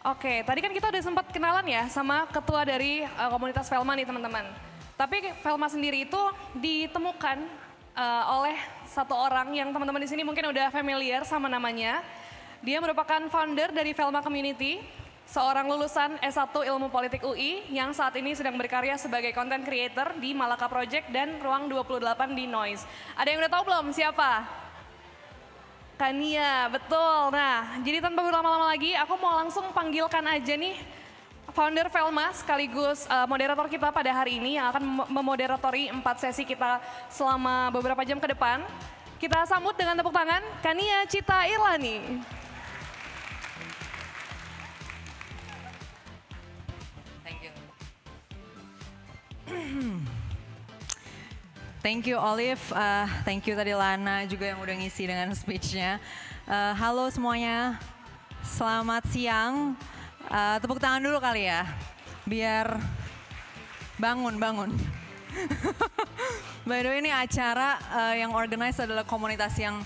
Oke, tadi kan kita udah sempat kenalan ya sama ketua dari komunitas Velma nih teman-teman. Tapi Velma sendiri itu ditemukan oleh satu orang yang teman-teman di sini mungkin udah familiar sama namanya. Dia merupakan founder dari Velma Community, seorang lulusan S1 Ilmu Politik UI yang saat ini sedang berkarya sebagai content creator di Malaka Project dan Ruang 28 di Noise. Ada yang udah tahu belum siapa? Kania, betul. Nah, jadi tanpa berlama-lama lagi, aku mau langsung panggilkan aja nih founder Velma sekaligus moderator kita pada hari ini yang akan memoderatori 4 sesi kita selama beberapa jam ke depan. Kita sambut dengan tepuk tangan, Kania Cita Irlani. Thank you. Thank you Olive, thank you tadi Lana juga yang udah ngisi dengan speech-nya. Halo semuanya, selamat siang. Tepuk tangan dulu kali ya, biar bangun. By the way ini acara yang organize adalah komunitas yang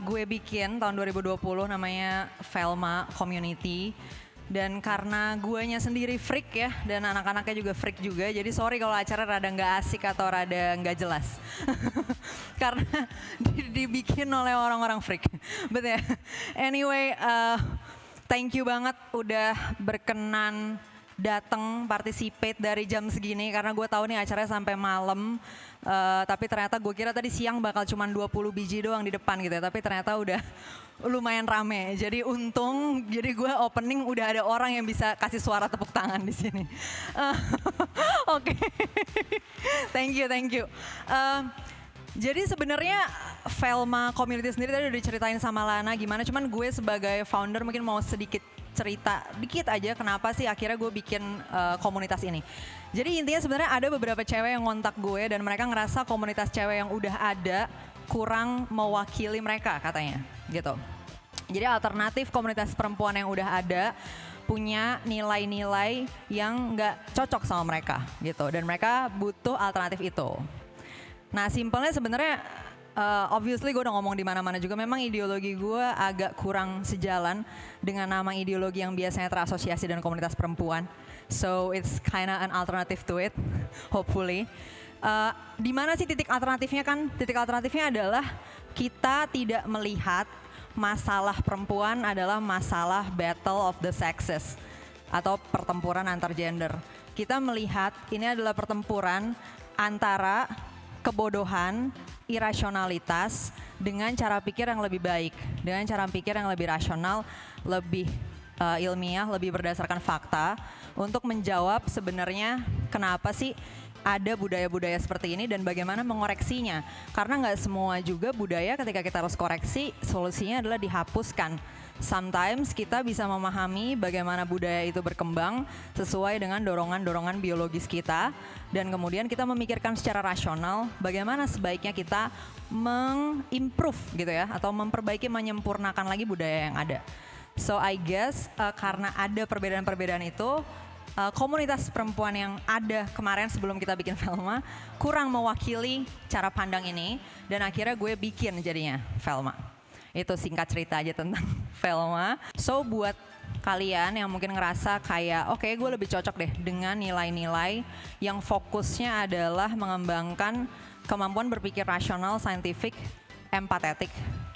gue bikin tahun 2020 namanya Velma Community. Dan karena guanya sendiri freak ya, dan anak-anaknya juga freak juga, jadi sorry kalau acara rada nggak asik atau rada nggak jelas. Karena dibikin oleh orang-orang freak. But ya, anyway, thank you banget udah berkenan datang participate dari jam segini, karena gue tahu nih acaranya sampai malam. Tapi ternyata gue kira tadi siang bakal cuma 20 biji doang di depan gitu ya, tapi ternyata udah lumayan rame. Jadi untung, jadi gue opening udah ada orang yang bisa kasih suara tepuk tangan di sini. Oke, thank you. Jadi sebenarnya Velma Community sendiri tadi udah diceritain sama Lana gimana, cuman gue sebagai founder mungkin mau sedikit cerita dikit aja kenapa sih akhirnya gue bikin komunitas ini. Jadi intinya sebenarnya ada beberapa cewek yang ngontak gue dan mereka ngerasa komunitas cewek yang udah ada kurang mewakili mereka katanya gitu. Jadi alternatif komunitas perempuan yang udah ada punya nilai-nilai yang nggak cocok sama mereka gitu, dan mereka butuh alternatif itu. Nah simpelnya sebenarnya obviously gue udah ngomong di mana-mana juga, memang ideologi gue agak kurang sejalan dengan nama ideologi yang biasanya terasosiasi dengan komunitas perempuan. So it's kinda an alternative to it, hopefully. Di mana sih titik alternatifnya kan? Titik alternatifnya adalah kita tidak melihat masalah perempuan adalah masalah battle of the sexes atau pertempuran antar gender. Kita melihat ini adalah pertempuran antara kebodohan, irasionalitas dengan cara pikir yang lebih baik, dengan cara pikir yang lebih rasional, lebih ilmiah, lebih berdasarkan fakta untuk menjawab sebenarnya kenapa sih ada budaya-budaya seperti ini dan bagaimana mengoreksinya. Karena nggak semua juga budaya ketika kita harus koreksi, solusinya adalah dihapuskan. Sometimes kita bisa memahami bagaimana budaya itu berkembang sesuai dengan dorongan-dorongan biologis kita, dan kemudian kita memikirkan secara rasional bagaimana sebaiknya kita mengimprove gitu ya, atau memperbaiki, menyempurnakan lagi budaya yang ada. So I guess karena ada perbedaan-perbedaan itu, komunitas perempuan yang ada kemarin sebelum kita bikin Velma kurang mewakili cara pandang ini, dan akhirnya gue bikin jadinya Velma. Itu singkat cerita aja tentang Velma. So buat kalian yang mungkin ngerasa kayak oke, gue lebih cocok deh dengan nilai-nilai yang fokusnya adalah mengembangkan kemampuan berpikir rasional, scientific, empatetik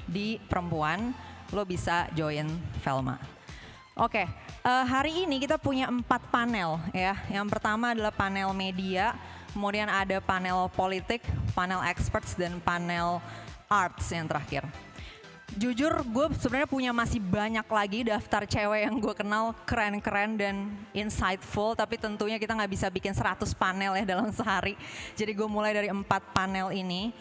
di perempuan, lo bisa join Velma. Oke, hari ini kita punya 4 panel ya. Yang pertama adalah panel media, kemudian ada panel politik, panel experts, dan panel arts yang terakhir. Jujur gue sebenarnya punya masih banyak lagi daftar cewek yang gue kenal keren-keren dan insightful, tapi tentunya kita nggak bisa bikin 100 panel ya dalam sehari. Jadi gue mulai dari 4 panel ini.